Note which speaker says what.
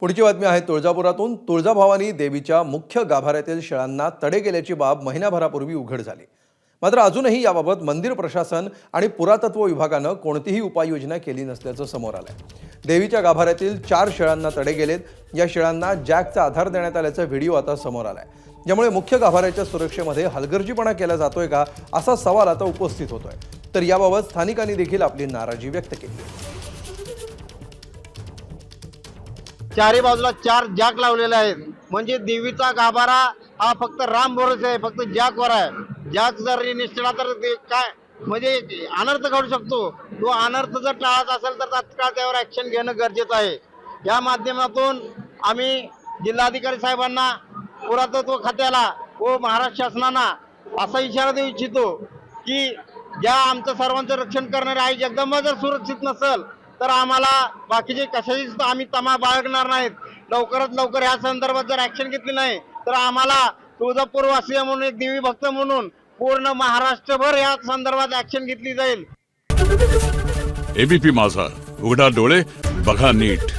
Speaker 1: पुढची बातमी आहे तुळजापुरातून। तुळजाभवानी देवीच्या मुख्य गाभाऱ्यातील शेळांना तडे गेल्याची बाब महिनाभरापूर्वी उघड झाली। मात्र अजूनही याबाबत मंदिर प्रशासन आणि पुरातत्व विभागानं कोणतीही उपाययोजना केली नसल्याचं समोर आलंय। देवीच्या गाभाऱ्यातील 4 शेळांना तडे गेलेत। या शेळांना जॅकचा आधार देण्यात आल्याचा व्हिडिओ आता समोर आलाय। ज्यामुळे मुख्य गाभाऱ्याच्या सुरक्षेमध्ये हलगर्जीपणा केला जातोय का असा सवाल आता उपस्थित होतोय। तर याबाबत स्थानिकांनी देखील आपली नाराजी व्यक्त केली।
Speaker 2: चारी बाजूला 4 जॅक लावलेले आहेत। म्हणजे देवीचा गाभारा हा फक्त राम भरोसे आहे, फक्त जॅकवर आहे। जॅक जर निसटला तर ते काय म्हणजे अनर्थ घडू शकतो। तो अनर्थ जर टाळायचा असेल तर तात्काळ त्यावर ऍक्शन घेणं गरजेचं आहे। या माध्यमातून आम्ही जिल्हाधिकारी साहेबांना, पुरातत्व खात्याला व महाराष्ट्र शासनाला असा इशारा देऊ इच्छितो की ज्या आमचं सर्वांचं रक्षण करणारे आई जगदंबा जर सुरक्षित नसेल तर आम्हाला बाकीचे कशाचीच आम्ही तमा बाळगणार नाहीत। लवकरात लवकर या संदर्भात जर ऍक्शन घेतली नाही तर आम्हाला तुळजापूरवासीय म्हणून, एक देवी भक्त म्हणून पूर्ण महाराष्ट्रभर या संदर्भात ऍक्शन घेतली जाईल।
Speaker 3: एबीपी माझा, उघडा डोळे बघा नीट।